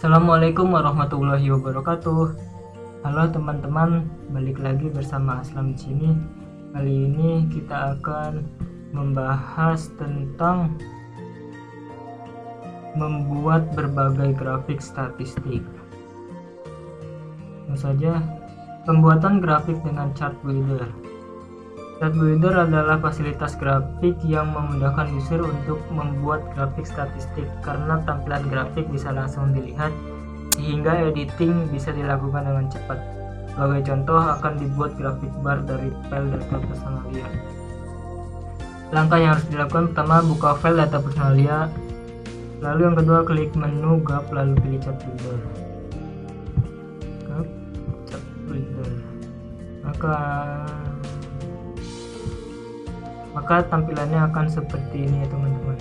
Assalamualaikum warahmatullahi wabarakatuh. Halo teman-teman, balik lagi bersama Aslam di sini. Kali ini kita akan membahas tentang membuat berbagai grafik statistik. Langsung saja, pembuatan grafik dengan chart builder. Chart builder adalah fasilitas grafik yang memudahkan user untuk membuat grafik statistik karena tampilan grafik bisa langsung dilihat sehingga editing bisa dilakukan dengan cepat. Sebagai contoh, akan dibuat grafik bar dari file data personalia. Langkah yang harus dilakukan: pertama, buka file data personalia, lalu yang kedua klik menu GAP lalu pilih chart builder. Maka tampilannya akan seperti ini ya teman-teman.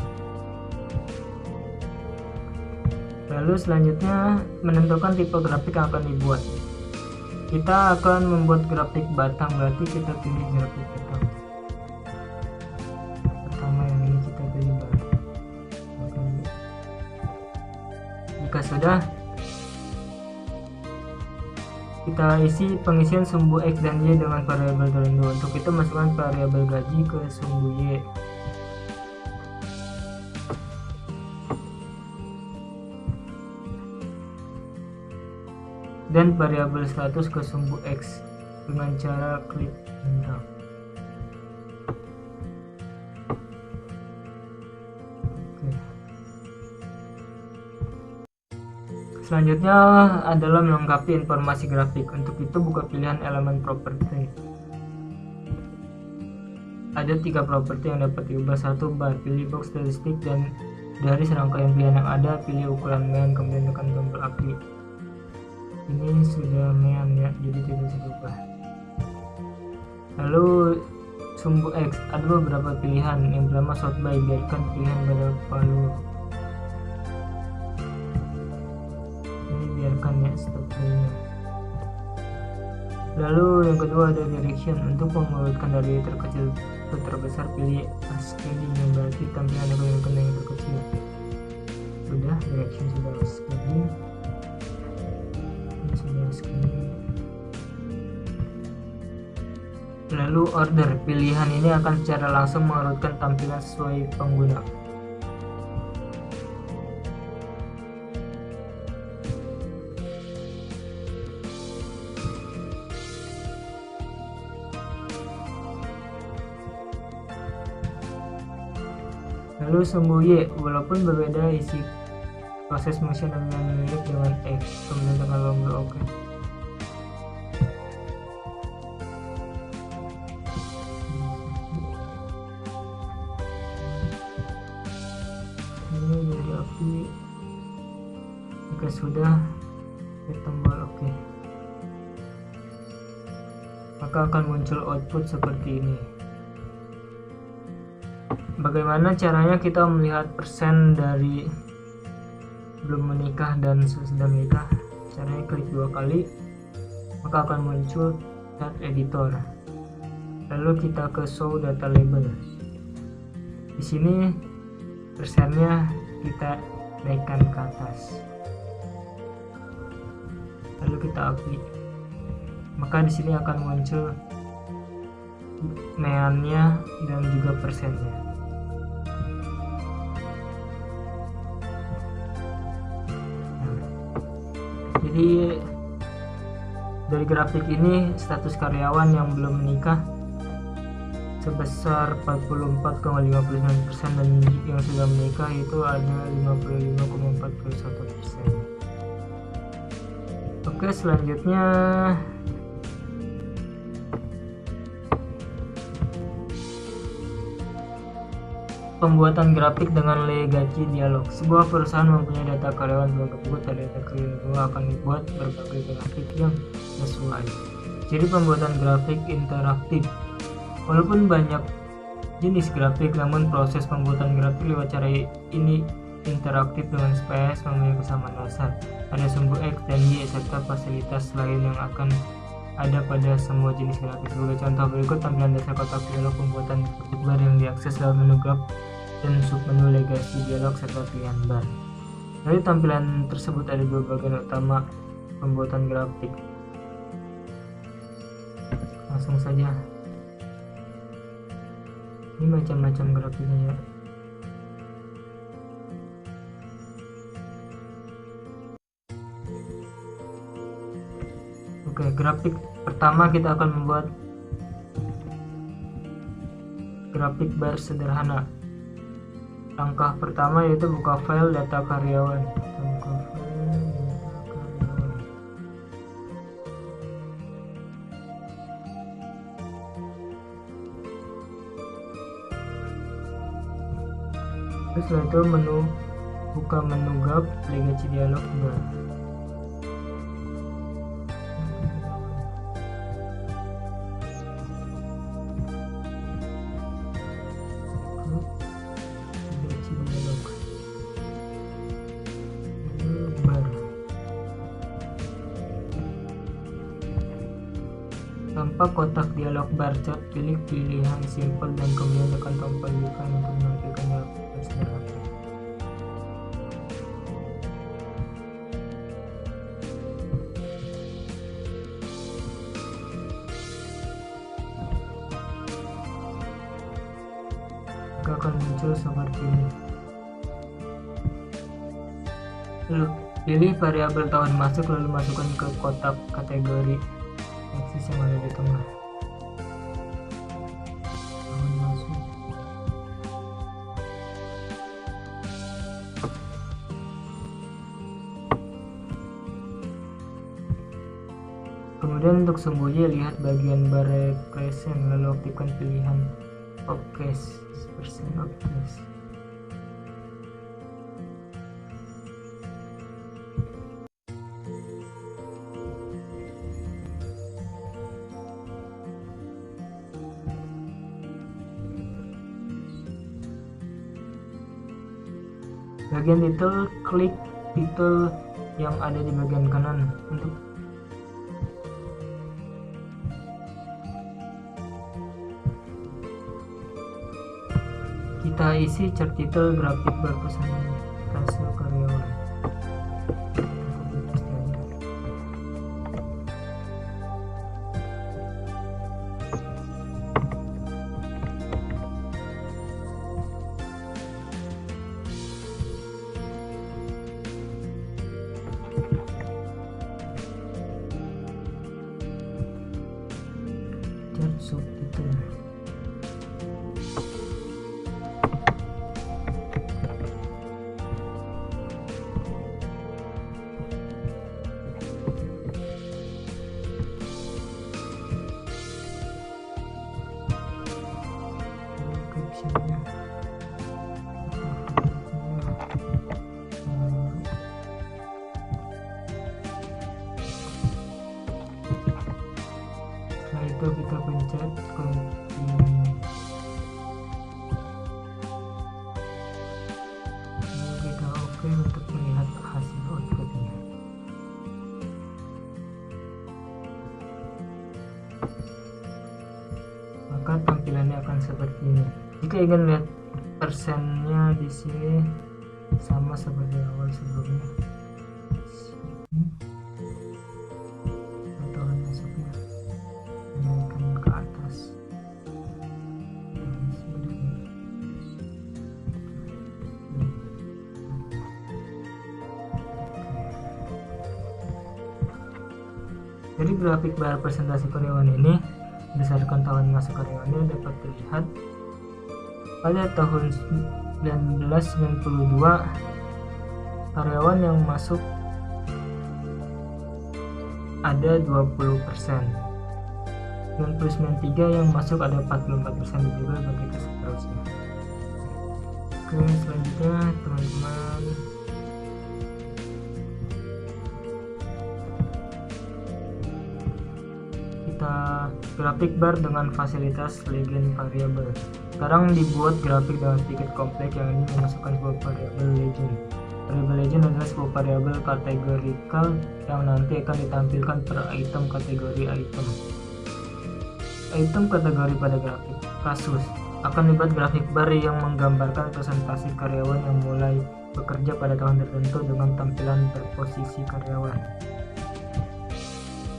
Lalu selanjutnya menentukan tipe grafik yang akan dibuat. Kita akan membuat grafik batang, berarti kita pilih grafik batang. Pertama yang ini kita pilih batang. Jika sudah, kita isi pengisian sumbu X dan Y dengan variabel tertentu. Untuk itu masukkan variabel gaji ke sumbu Y. Dan variabel status ke sumbu X dengan cara klik enter. Selanjutnya adalah melengkapi informasi grafik. Untuk itu buka pilihan elemen properti. Ada 3 properti yang dapat diubah. 1 bar, pilih box statistik dan dari serangkaian pilihan yang ada pilih ukuran mean, kemudian tekan tombol api. Ini sudah mean ya, jadi tidak bisa diubah. Lalu sumbu X ada beberapa pilihan. Yang pertama sort by, biarkan pilihan pada value. Biarkan ya stop dulu. Lalu yang kedua ada direction. Untuk mengurutkan dari terkecil ke terbesar pilih ascending, yang berarti tampilan akan yang terkecil. Sudah, direction sudah ascending. Ini sudah ascending. Lalu order, pilihan ini akan secara langsung mengurutkan tampilan sesuai pengguna. Lalu sumbu Y, walaupun berbeda isi proses motion dan mirip dengan X, kemudian tekan tombol OK. Ini dari api. Jika sudah, klik tombol OK. Maka akan muncul output seperti ini. Bagaimana caranya kita melihat persen dari belum menikah dan sesudah menikah? Caranya klik 2 kali, maka akan muncul chart editor. Lalu kita ke show data label. Di sini persennya kita naikkan ke atas. Lalu kita update. Maka di sini akan muncul meannya dan juga persennya. Jadi dari grafik ini status karyawan yang belum menikah sebesar 44,59% dan yang sudah menikah itu ada 55,41%. Oke, selanjutnya pembuatan grafik dengan legacy dialog. Sebuah perusahaan mempunyai data karyawan tersebut, data karyawan akan dibuat berbagai grafik yang sesuai. Jadi pembuatan grafik interaktif. Walaupun banyak jenis grafik, namun proses pembuatan grafik lewat cara ini interaktif dengan SPS memiliki kesamaan dasar. Ada sumbu X dan Y serta fasilitas lain yang akan ada pada semua jenis grafik. Sebagai contoh berikut tampilan dasar kotak dialog pembuatan grafik bar yang diakses lewat menu graf dan submenu legacy dialog serta pilihan bar. Dari tampilan tersebut ada dua bagian utama pembuatan grafik. Langsung saja. Ini macam-macam grafiknya ya. Oke, grafik pertama kita akan membuat grafik bar sederhana. Langkah pertama yaitu buka file data karyawan. Buka file data karyawan. Terus setelah itu buka menu gap legacy dialog bar. Tanpa kotak dialog bar chat, pilih pilihan simple dan kemudian tekan tombol icon untuk menampilkan dialog bar sederhana. Maka akan muncul seperti ini. Lalu pilih variabel tahun masuk, lalu masukkan ke kotak kategori akses yang ada di tengah. Tahun masuk. Kemudian untuk sembunyi, lihat bagian bar represent, lalu aktifkan pilihan Opcase persen Opcase. Bagian title, klik title yang ada di bagian kanan untuk kita isi chart title grafik berpresentasi karyawan. Chart subtitle. Setelah itu kita pencet continue. Lalu kita oke untuk melihat hasil outputnya. Maka tampilannya akan seperti ini. Jika ingin lihat persennya di sini sama seperti awal sebelumnya. Tahun masuknya naikkan ke atas. Jadi grafik bar presentasi karyawan ini berdasarkan tahun masuk karyawannya dapat dilihat pada tahun 1992 karyawan yang masuk ada 20%, 1993 yang masuk ada 44%, dan juga begitu seterusnya. Oke, selanjutnya teman-teman kita grafik bar dengan fasilitas legend variabel. Sekarang dibuat grafik dengan sedikit kompleks yang ini memasukkan sebuah variabel legend. Variabel legend adalah sebuah variabel kategorikal yang nanti akan ditampilkan per item kategori item. Item kategori pada grafik. Kasus akan dibuat grafik bar yang menggambarkan presentasi karyawan yang mulai bekerja pada tahun tertentu dengan tampilan berposisi karyawan.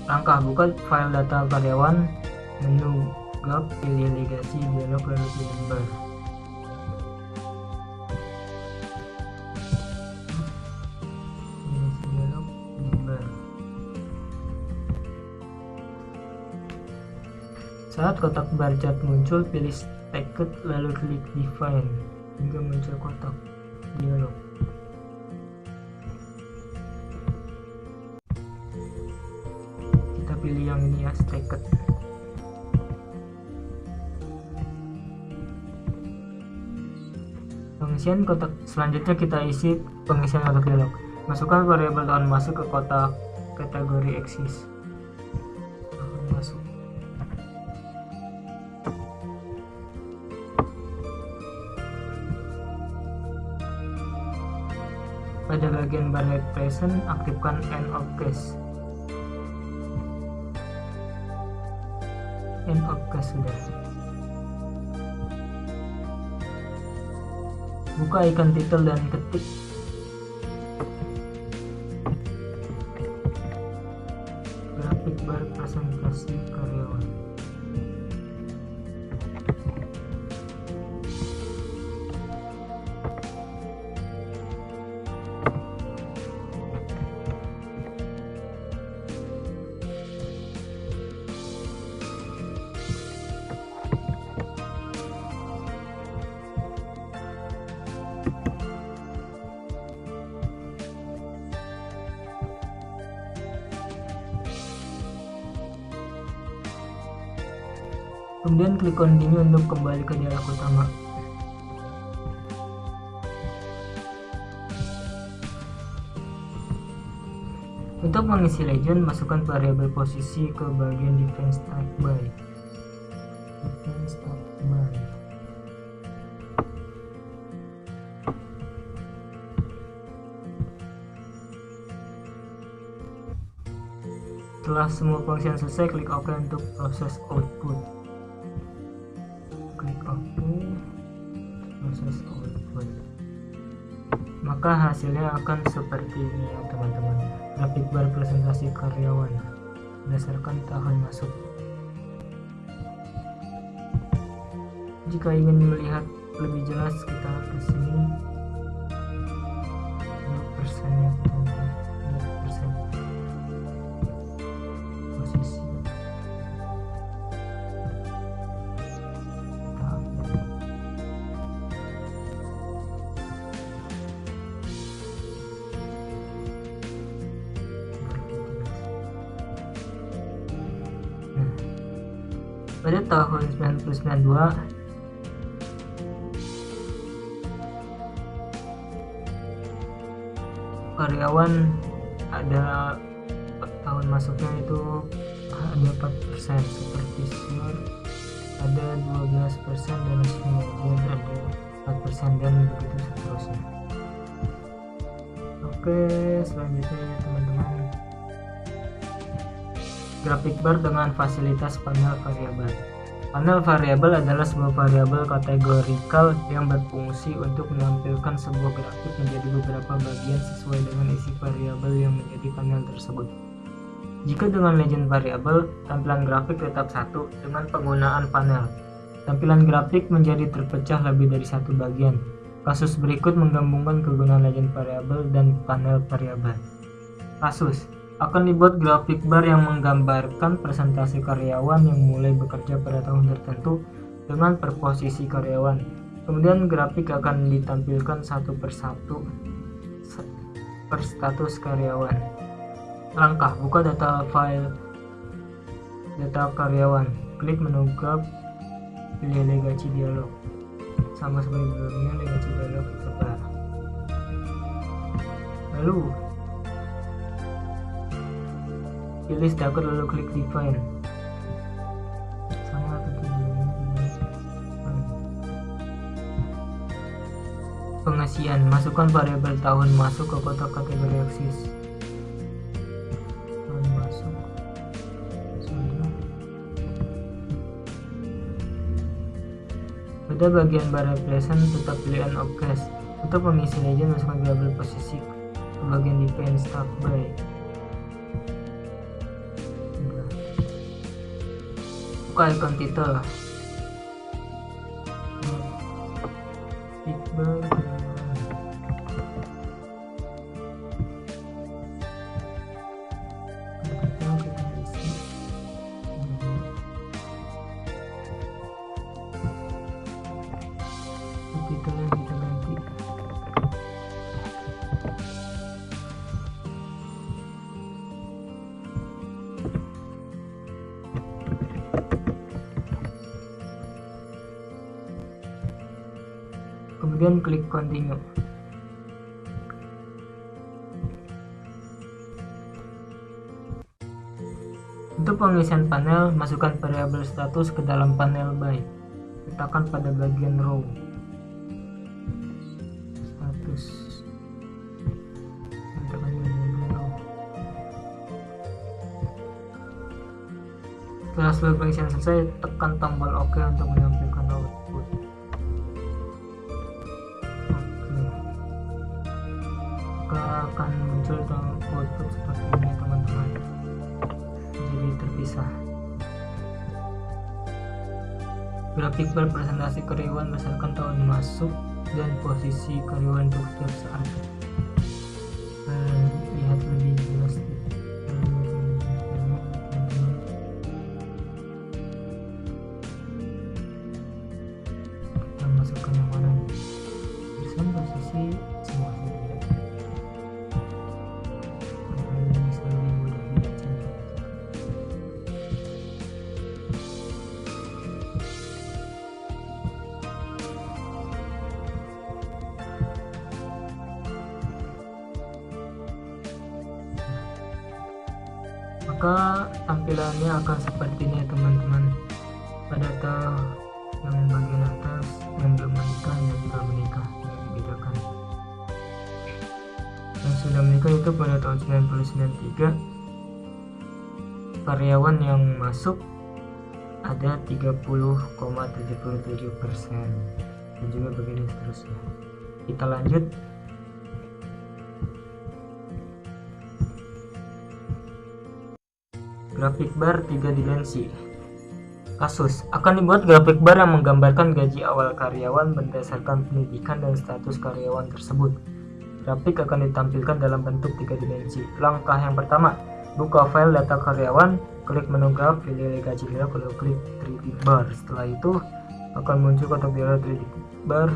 Langkah: buka file data karyawan, menu GUP, pilih legasi, dialog, lalu pilih bar. Saat kotak bar chart muncul, pilih Stacked lalu klik Define hingga muncul kotak dialog. Kita pilih yang ini ya, Stacked. Pengisian kotak selanjutnya kita isi pengisian kotak dialog. Masukkan variabel tahun masuk ke kotak kategori eksis. Masuk. Pada bagian bar present, aktifkan end of case. End of case sudah. Buka icon title dan ketik grafik bar presentasi karyawan. Kemudian klik continue untuk kembali ke dialog utama. Untuk mengisi legend, masukkan variabel posisi ke bagian defense type by. Setelah semua fungsi selesai, klik OK untuk proses output. Proses output, maka hasilnya akan seperti ini ya teman-teman. Grafik bar presentasi karyawan berdasarkan tahun masuk. Jika ingin melihat lebih jelas, kita ke sini 2% ya teman-teman, 2% posisi. Pada tahun 1992, karyawan ada tahun masuknya itu ada 4%, seperti senior ada 12% dan senior ada 4% dan begitu seterusnya. Oke, selanjutnya ya teman-teman, grafik bar dengan fasilitas panel variabel. Panel variabel adalah sebuah variabel kategorikal yang berfungsi untuk menampilkan sebuah grafik menjadi beberapa bagian sesuai dengan isi variabel yang menjadi panel tersebut. Jika dengan legend variabel, tampilan grafik tetap satu dengan penggunaan panel. Tampilan grafik menjadi terpecah lebih dari satu bagian. Kasus berikut menggabungkan kegunaan legend variabel dan panel variabel. Kasus akan dibuat grafik bar yang menggambarkan presentasi karyawan yang mulai bekerja pada tahun tertentu dengan perposisi karyawan. Kemudian grafik akan ditampilkan satu persatu per status karyawan. Langkah: buka data file data karyawan, klik menu GUP, pilih legasi dialog. Sama seperti sebelumnya, legasi dialog terbar. Lalu pilih Stacked lalu klik Define. Sama seperti sebelumnya. Pengisian: masukkan variabel tahun masuk ke kotak kategori eksis. Tahun masuk sudah. Pada bagian bar present, tetap pilih end of case. Untuk mengisi legend, masukkan variabel posisi ke bagian define start by. Buka icon title. Titelnya kita ganti. Kemudian klik continue. Untuk pengisian panel, masukkan variabel status ke dalam panel by. Letakkan pada bagian row. Status. Letakkan di bagian row. Setelah seluruh pengisian selesai, tekan tombol OK untuk menampilkan output. Akan muncul output seperti ini teman-teman, jadi terpisah. Grafik bar presentasi karyawan berdasarkan tahun masuk dan posisi karyawan untuk setiap saat. Lihat lebih jelas. Kita masukkan yang mana nih? Bisa posisi semua saja. Maka tampilannya akan seperti ini teman-teman. Pada tahun yang bagian atas yang belum menikah dan juga menikah yang dibedakan. Yang sudah menikah itu pada tahun 1993, karyawan yang masuk ada 30,77% dan juga begini seterusnya. Kita lanjut. Grafik bar 3 dimensi. Kasus akan dibuat grafik bar yang menggambarkan gaji awal karyawan berdasarkan pendidikan dan status karyawan tersebut. Grafik akan ditampilkan dalam bentuk 3 dimensi. Langkah yang pertama, buka file data karyawan, klik menu graf, pilih gaji dialog, lalu klik 3D bar. Setelah itu akan muncul kotak dialog 3D bar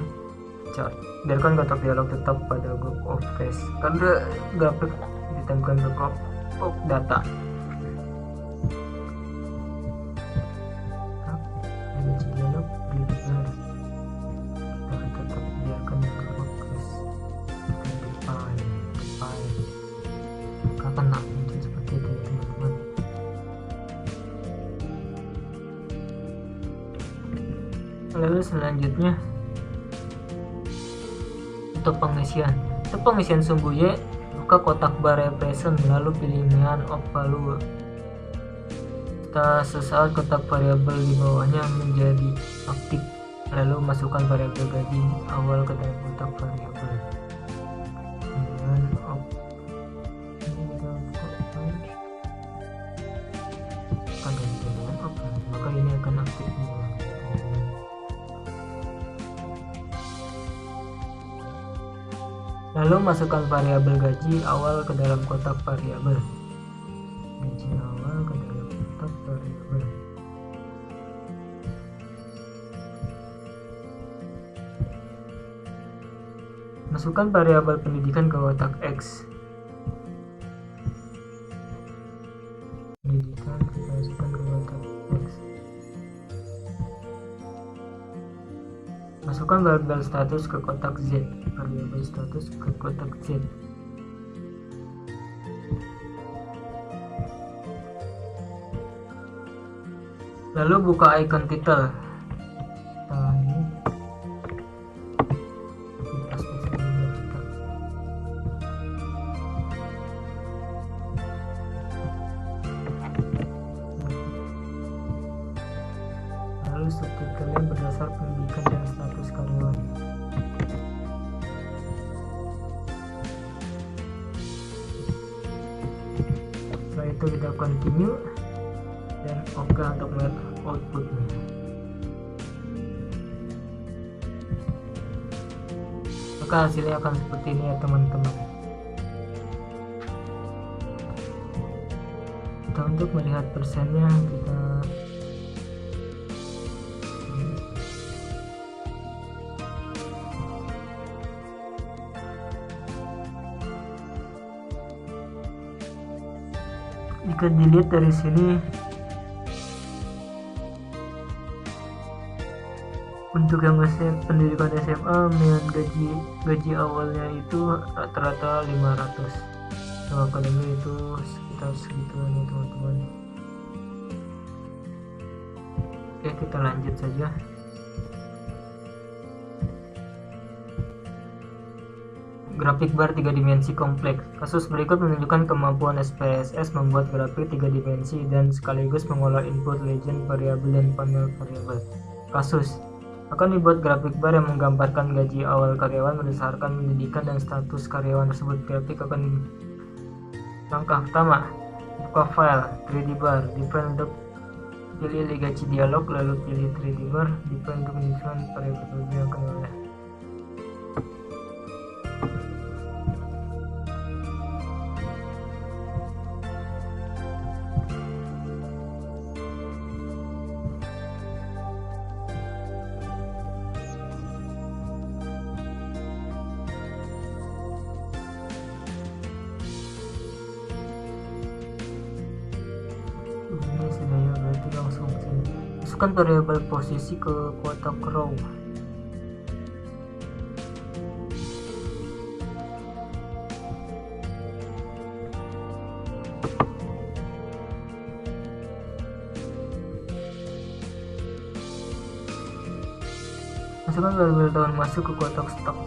chart. Biarkan kotak dialog tetap pada group of case karena grafik ditampilkan ke group of data. Lalu selanjutnya untuk pengisian sumbu Y, buka kotak bar represent lalu pilih mean of value. Sesaat kotak variabel di bawahnya menjadi aktif, lalu masukkan variabel gaji awal ke dalam kotak variabel. Maka ini akan aktif. Lalu masukkan variabel gaji awal ke dalam kotak variabel. Gaji awal ke dalam kotak variabel. Masukkan variabel pendidikan ke kotak X. Pendidikan kita masukkan ke kotak X. Masukkan variabel status ke kotak Z. Variabel status ke kotak Z. Lalu buka icon title. Lalu subtitlenya berdasar pendidikan dan status karyawan. itu kita continue dan oke untuk melihat outputnya. Maka hasilnya akan seperti ini ya teman-teman. Kita untuk melihat persennya kita jika dilihat dari sini, untuk yang pendidikan SMA gaji awalnya itu rata-rata 500, yang akademi itu sekitar segituan ya teman-teman. Oke, kita lanjut saja. Grafik bar 3 dimensi kompleks. Kasus berikut menunjukkan kemampuan SPSS membuat grafik 3 dimensi dan sekaligus mengolah input legend variabel dan panel variabel. Kasus akan dibuat grafik bar yang menggambarkan gaji awal karyawan berdasarkan pendidikan dan status karyawan tersebut. Grafik akan langkah pertama, buka file 3D bar, define untuk pilih gaji dialog, lalu pilih 3D bar, define untuk menyusun variabel yang akan diolah. Ini sudah ya, berarti langsung masukkan variabel posisi ke kotak row. Masukkan variabel tahun masuk ke kotak stok.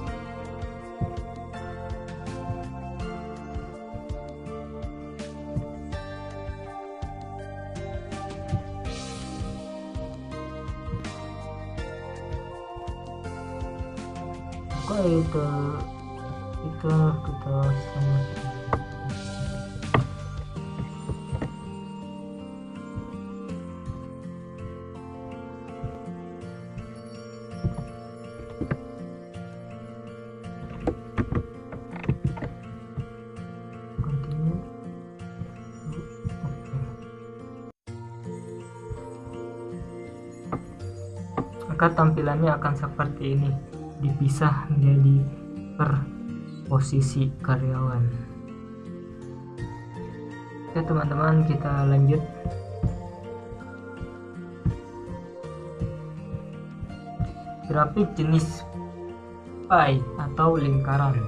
Itu kita sama continue. Maka tampilannya akan seperti ini, dipisah menjadi per posisi karyawan. Oke teman-teman, kita lanjut. Grafik jenis pie atau lingkaran.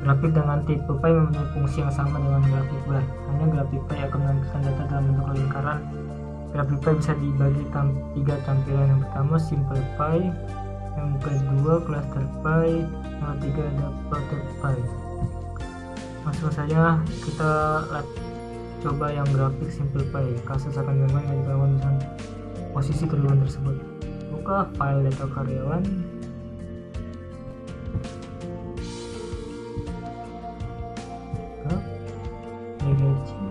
Grafik dengan tipe pie mempunyai fungsi yang sama dengan grafik bar, hanya grafik pie akan menampilkan data dalam bentuk lingkaran. Grafik pie bisa dibagi tiga tampilan. Yang pertama simple pie, yang kedua cluster pie, yang ketiga ada plotted pie. Langsung saja kita coba yang grafik simple pie. Kasus akan memang yang karyawan misalnya posisi kedua tersebut. Buka file data karyawan, gaji pie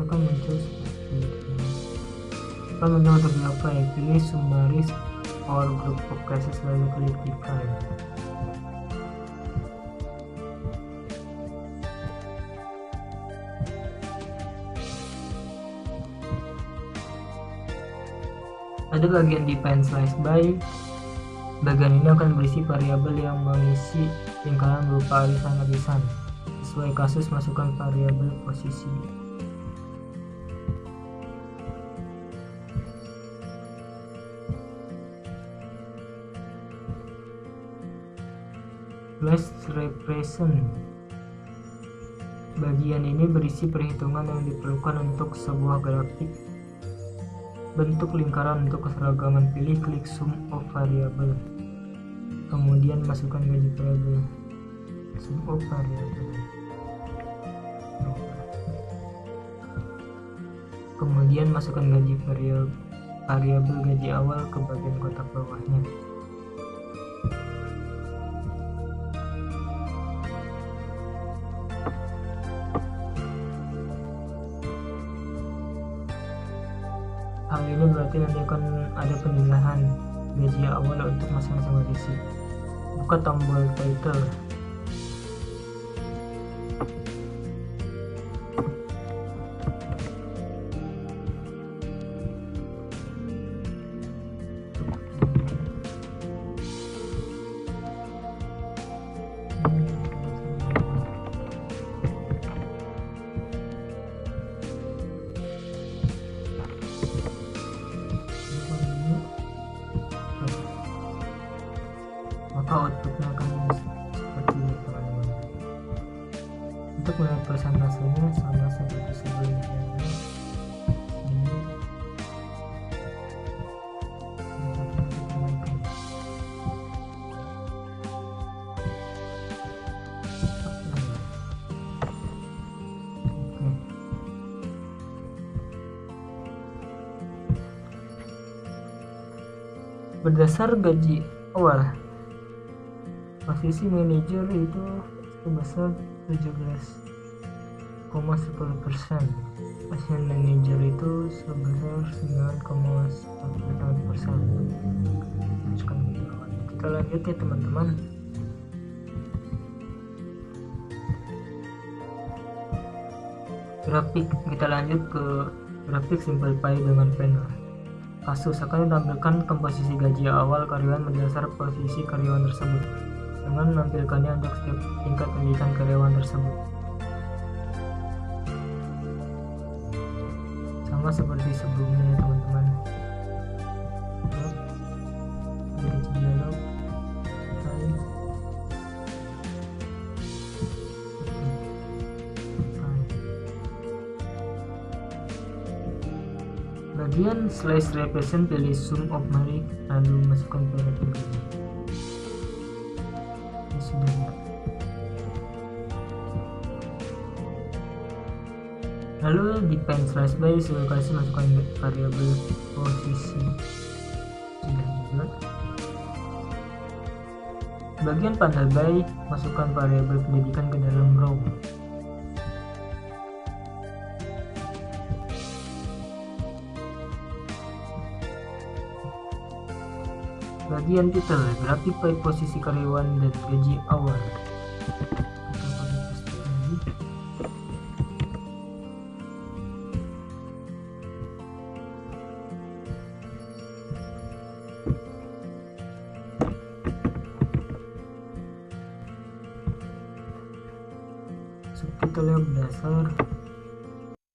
akan muncul seperti itu. Akan muncul untuk apa ya? Pilih summaries or group of cases, lalu klik define. Ada bagian define slice by. Bagian ini akan berisi variabel yang mengisi lingkaran berupa arisan-arisan. Sesuai kasus, masukkan variabel posisi. Flash represent. Bagian ini berisi perhitungan yang diperlukan untuk sebuah grafik bentuk lingkaran untuk keseragaman. Pilih klik sum of variable, kemudian masukkan gaji variable. Sum of variable, kemudian masukkan gaji variabel gaji awal ke bagian kotak bawahnya. hal ini berarti nanti akan ada penilaian gaji awal untuk masing-masing posisi. Buka tombol title. Maka outputnya akan seperti ini teman-teman. Untuk melihat presentasenya sama seperti sebelumnya. Berdasar gaji awal, posisi manajer itu sebesar 17,10%, pasien manajer itu sebesar 9,1%. Kita lanjut ya teman-teman. Grafik, kita lanjut ke grafik simplify dengan panel. Kasus akan ditampilkan komposisi gaji awal karyawan berdasar posisi karyawan tersebut dengan menampilkannya untuk setiap tingkat pendidikan karyawan tersebut. Sama seperti sebelumnya ya teman-teman. Gaji dialog. Bagian slash represent, pilih sum of merit lalu masukkan pendapat gaji. Ini sudah ya. Lalu depend slash by lokasi masukkan variabel posisi. Sudah juga. Bagian panel by masukkan variabel pendidikan ke dalam row. Bagian titel, grafik by posisi karyawan dan gaji awal. Subtitle yang berdasar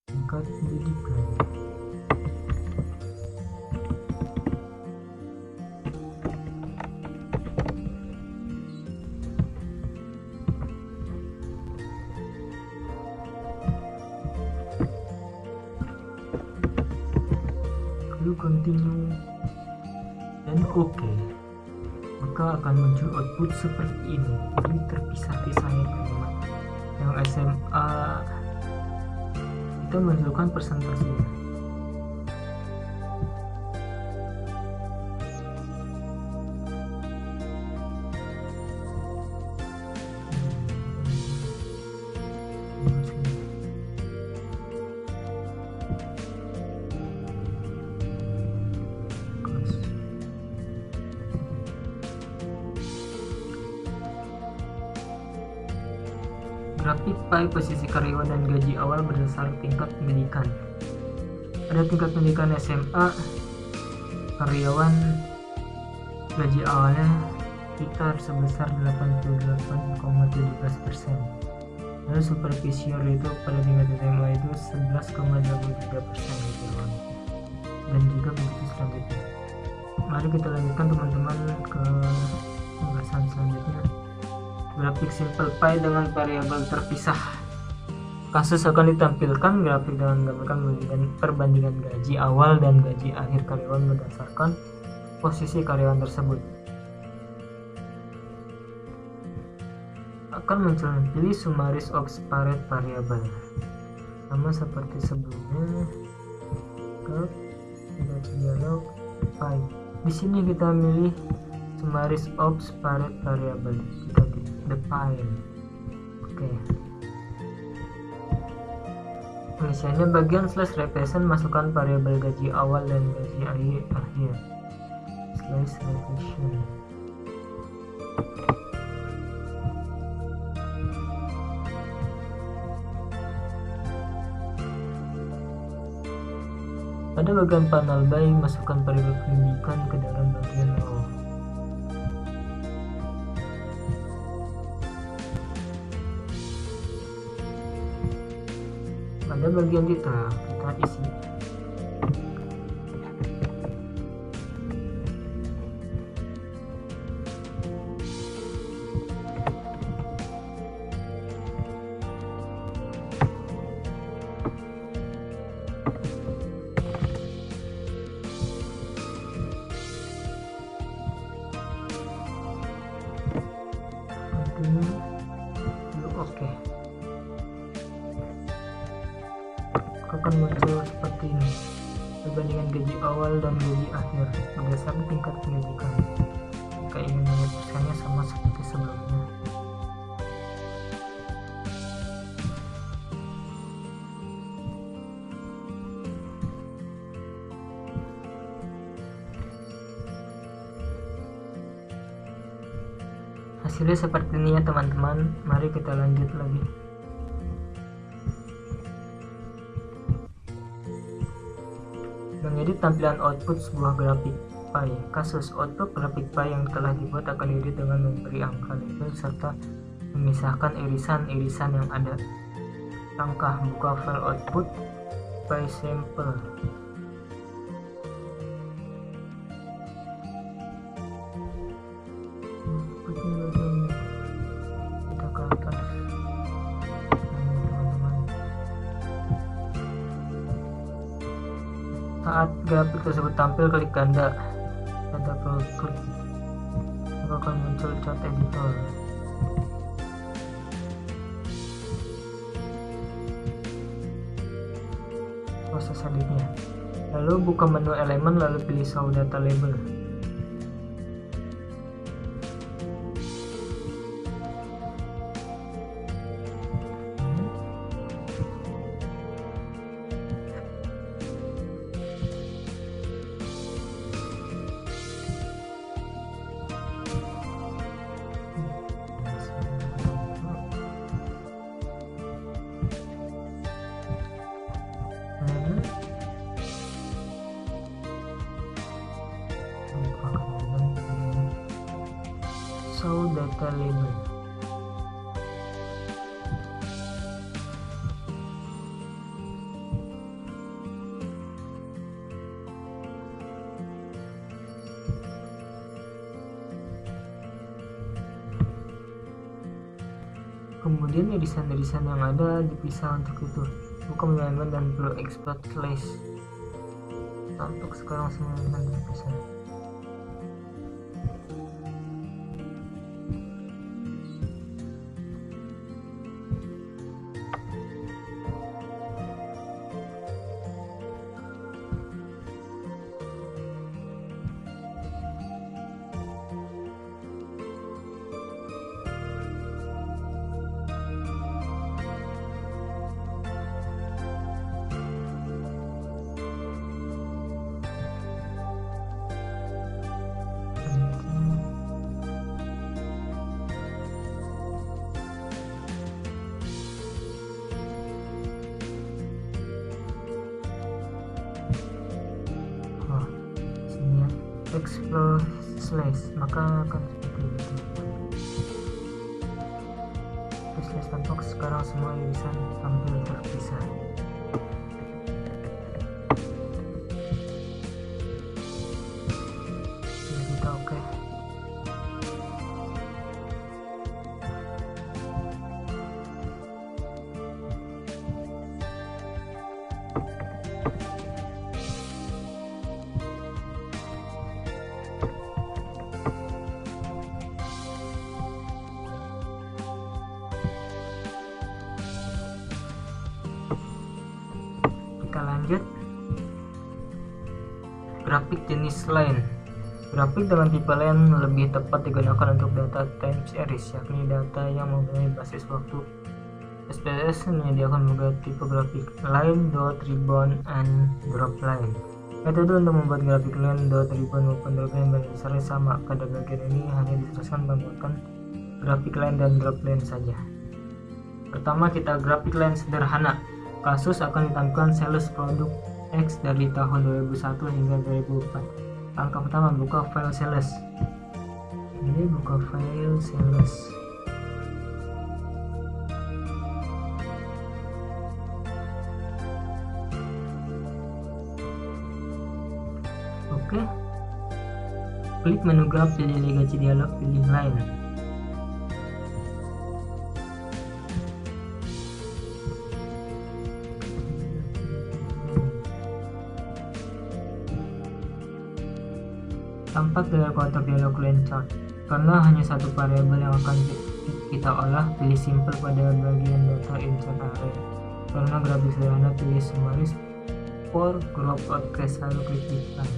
tingkat pendidikan. Lalu continue dan oke, maka akan muncul output seperti ini. Jadi terpisah-pisah ya teman-teman. Yang SMA itu menunjukkan presentasinya. Grafik pie posisi karyawan dan gaji awal berdasar tingkat pendidikan. Pada tingkat pendidikan SMA, karyawan gaji awalnya sekitar sebesar 88,17%. Lalu supervisor itu pada tingkat SMA itu 11,23% gitu. Dan juga begitu selanjutnya. Mari kita lanjutkan teman-teman ke pembahasan selanjutnya. Grafik simple pie dengan variabel terpisah. Kasus akan ditampilkan grafik dengan menggambarkan perbandingan gaji awal dan gaji akhir karyawan berdasarkan posisi karyawan tersebut. Akan muncul pilih summaries of separate variable. Sama seperti sebelumnya. Gaji dialog pie. Di sini kita milih summaries of separate variable. Kita define. Oke. Rinciannya bagian slash represent, masukkan variabel gaji awal dan gaji akhir. Slash revision. Pada bagian panel buy, masukkan variabel pendidikan ke dalam bagian row. Pada bagian titel, kita isi oke. Akan muncul seperti ini, perbandingan gaji awal dan gaji akhir berdasarkan tingkat pendidikan. Jika ingin menghapuskannya sama seperti sebelumnya. Hasilnya seperti ini ya teman-teman. Mari kita lanjut lagi. Mengedit tampilan output sebuah grafik pie. Kasus output grafik pie yang telah dibuat akan diedit dengan memberi angka label serta memisahkan irisan-irisan yang ada. Langkah: buka file output pie sampel. Kita ke atas. Saat grafik tersebut tampil, klik ganda double klik, maka akan muncul chart editor. Proses editnya, lalu buka menu elemen, lalu pilih show data label. Show data label. Kemudian irisan-irisan yang ada dipisah untuk itu. Buka menu dan perlu export slash. Untuk sekarang semua irisan terpisah. Explore slash, maka akan seperti itu. Slash tampak sekarang semua irisan tampil terpisah. Jadi kita oke. Lanjut, grafik jenis line. Grafik dengan tipe line lebih tepat digunakan untuk data time series, yakni data yang mempunyai basis waktu SPSS menyediakan beberapa tipe grafik: line, dot, ribbon, and drop line. Metode untuk membuat grafik line, dot, ribbon maupun drop line pada dasarnya sama. Pada bagian ini hanya dijelaskan pembuatan grafik line dan drop line saja. Pertama, kita grafik line sederhana. Kasus akan ditampilkan sales produk X dari tahun 2001 hingga 2004. Langkah pertama, buka file sales. Ini buka file sales. Oke. Klik menu graf, pilih legasi dialog, pilih line. Tampak layar kotak dialog line chart. Karena hanya satu variabel yang akan kita olah, pilih simple pada bagian data insert area. Karena grafik sederhana, pilih summarize for crop outcast, lalu klik define.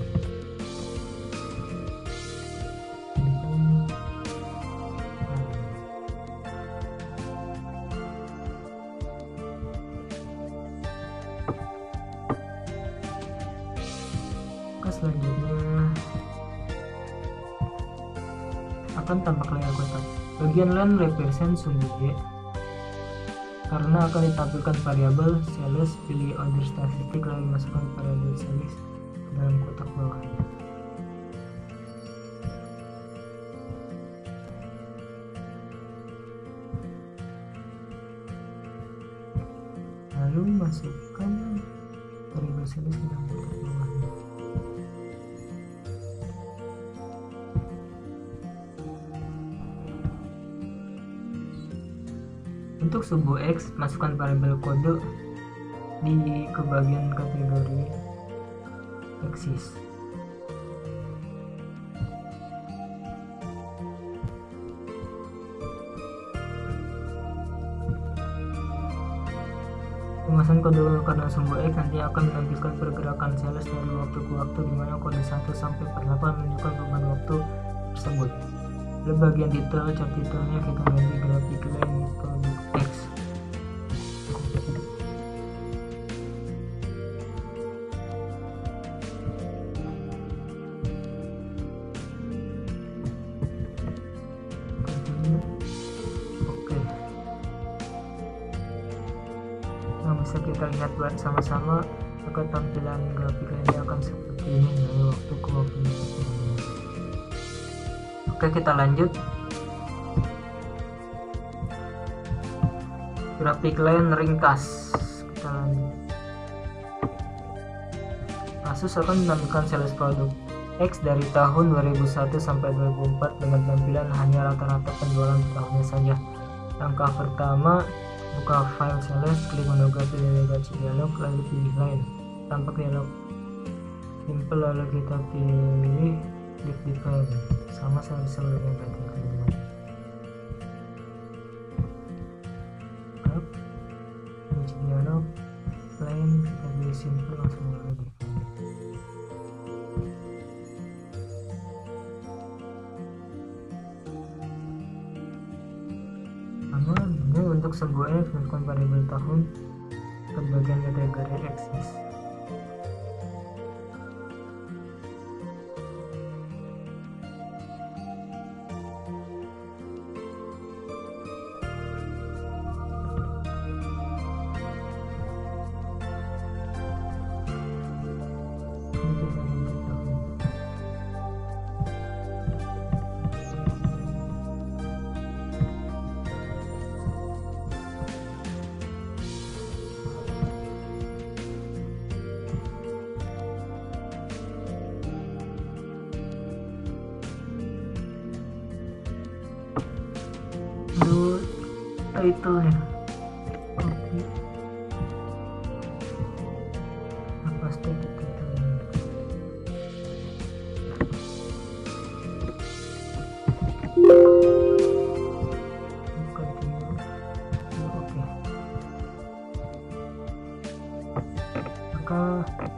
Selanjutnya akan tampak layar kotak. Bagian line represent sumbu Y. Karena akan ditampilkan variabel sales, pilih order statistik lalu masukkan variabel sales ke dalam kotak bawahnya. Lalu masukkan variabel sales ke dalam kotak bawahnya. Untuk sumbu X, masukkan variabel kode ke bagian kategori axis. Pemasangan kode karena sumbu X nanti akan menampilkan pergerakan sales dari waktu ke waktu, di mana kode 1 sampai 8 menunjukkan beban waktu tersebut. Di bagian titel, cat titelnya kita ganti grafik line produk X. Oke. Nah, bisa kita lihat buat sama-sama, maka tampilan grafik line akan seperti ini dari waktu ke waktu. Oke, kita lanjut. Grafik line ringkas. Kita lanjut. Asus akan menampilkan sales produk X dari tahun 2001 sampai 2004 dengan tampilan hanya rata-rata penjualan tahunnya saja. Langkah pertama, buka file sales, klik menu grafik legasi dialog, lalu pilih line. Tampak dialog simple, lalu kita pilih klik define. Sama sebelumnya berarti teman-teman. Legasi dialog, line, kita pilih simple, langsung lagi. Ini untuk sebuah menggunakan variabel tahun ke bagian kategori axis. Lalu title-nya copy, paste ke title-nya. Oke. Maka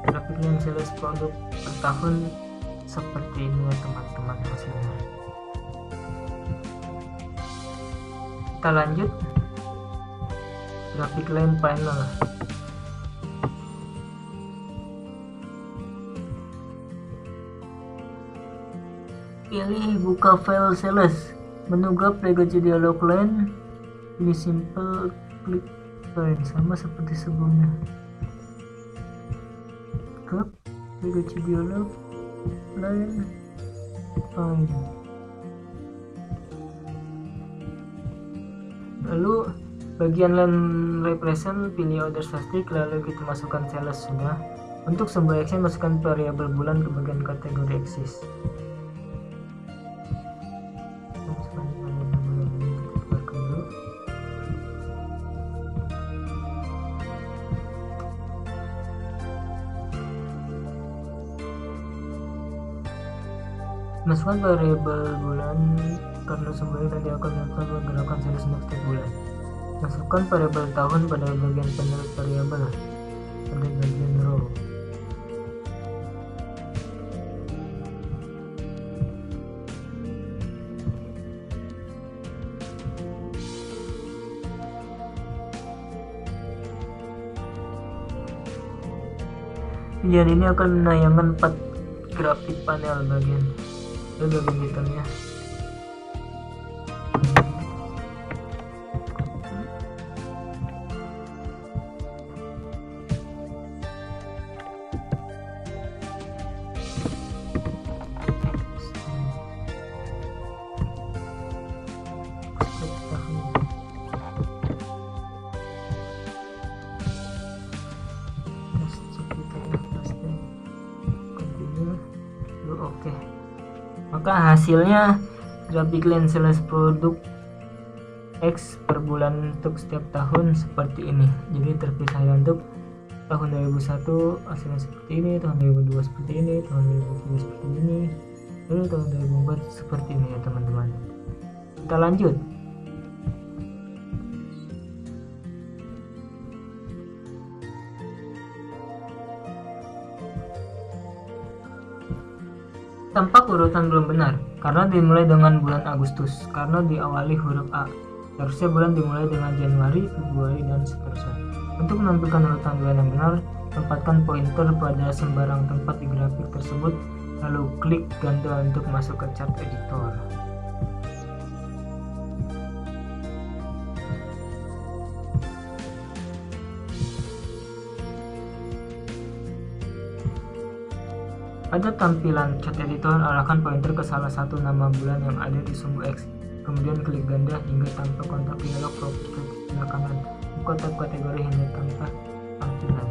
grafik yang sales produk per tahun seperti ini ya teman-teman hasilnya. Kita lanjut graphic line panel. Pilih buka file sales, menu grab legacy dialog line, pilih simple, klik file sama seperti sebelumnya. Grab legacy dialog line file. Lalu bagian line represent pilih order static, lalu kita masukkan sales sudah. Untuk sebuah action masukkan variabel bulan ke bagian kategori axis. Masukkan variabel bulan karena sumbernya nanti akan melakukan pergerakan sales untuk setiap bulan. Masukkan variabel tahun pada bagian panel variabel pada bagian row. Pilihan ini akan menayangkan 4 grafik panel bagian detailnya. Oke, maka hasilnya grafik line sales produk X per bulan untuk setiap tahun seperti ini. Jadi terpisah ya, untuk tahun 2001 hasilnya seperti ini, tahun 2002 seperti ini, tahun 2003 seperti ini, lalu tahun 2004 seperti ini ya teman-teman. Kita lanjut. Tampak urutan belum benar karena dimulai dengan bulan Agustus, karena diawali huruf A. Harusnya bulan dimulai dengan Januari, Februari, dan seterusnya. Untuk menampilkan urutan bulan yang benar, tempatkan pointer pada sembarang tempat di grafik tersebut, lalu klik ganda untuk masuk ke chart editor. Pada tampilan chart editor, arahkan pointer ke salah satu nama bulan yang ada di sumbu X. Kemudian klik ganda hingga tampak kontak dialog properti sebelah kanan. Buka tab kategori hingga tampak tampilan.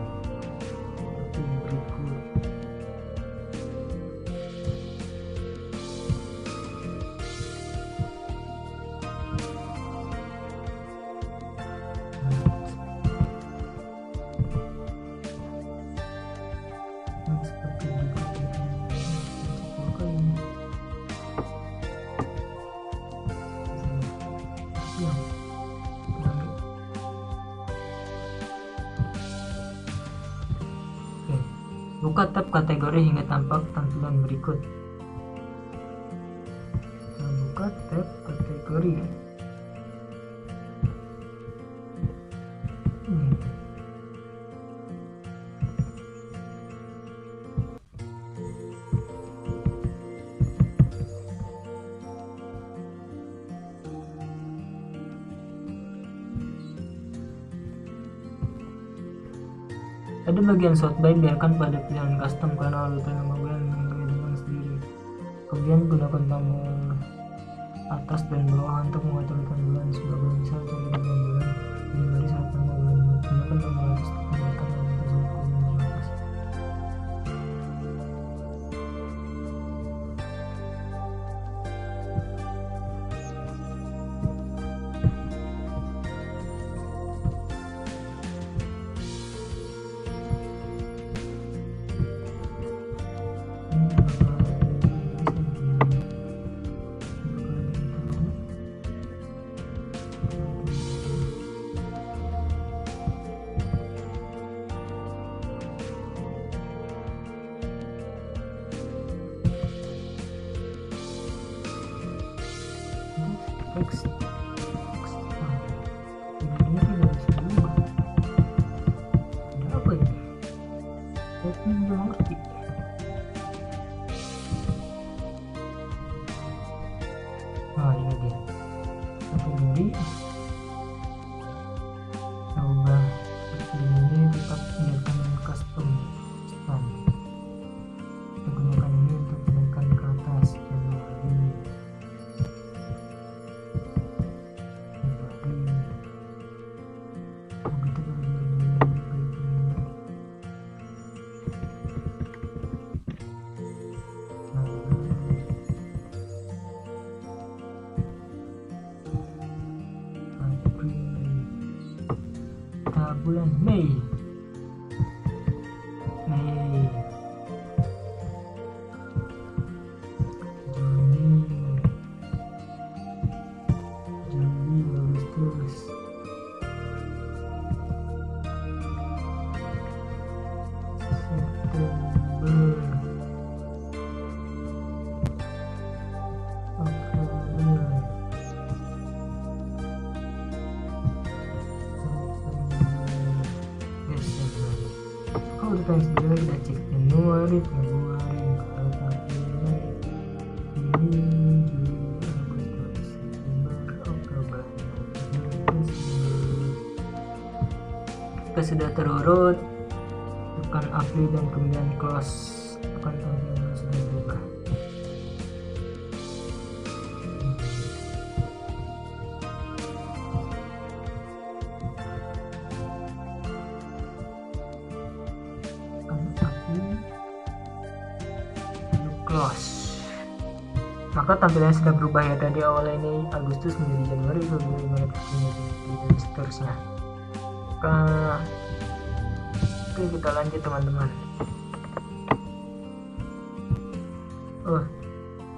Buka tab kategori hingga tampak tampilan berikut. Buka tab kategori. Pada bagian sort by, biarkan pada pilihan custom karena urutan nama bulan yang dihitungkan sendiri. Kemudian gunakan tombol atas dan bawah untuk mengatur urutan bulan. Sebagai misal, cari bulan di baris urutan bulan. Gunakan tombol atas untuk mengatur urutan tersebut di atas. X ini tidak bisa diubah. kita bulan Mei. Juli, Agustus, September, Oktober, Desember. Kalau udah tahun sebenarnya kita cek Januari, Februari, Maret, April, Mei, Juni, Juli, Agustus, September, Oktober, November, Desember. Kita sudah terurut, tekan apply dan kemudian close. Tekan tombol yang sudah berubah. Close. Maka tampilannya sudah berubah ya, tadi awalnya ini Agustus menjadi Januari, Februari, Maret, April, Mei, dan seterusnya. Oke, kita lanjut teman-teman.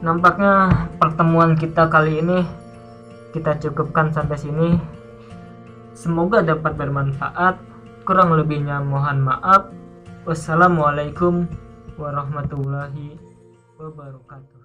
Nampaknya pertemuan kita kali ini kita cukupkan sampai sini. Semoga dapat bermanfaat. Kurang lebihnya mohon maaf. Wassalamualaikum warahmatullahi wabarakatuh.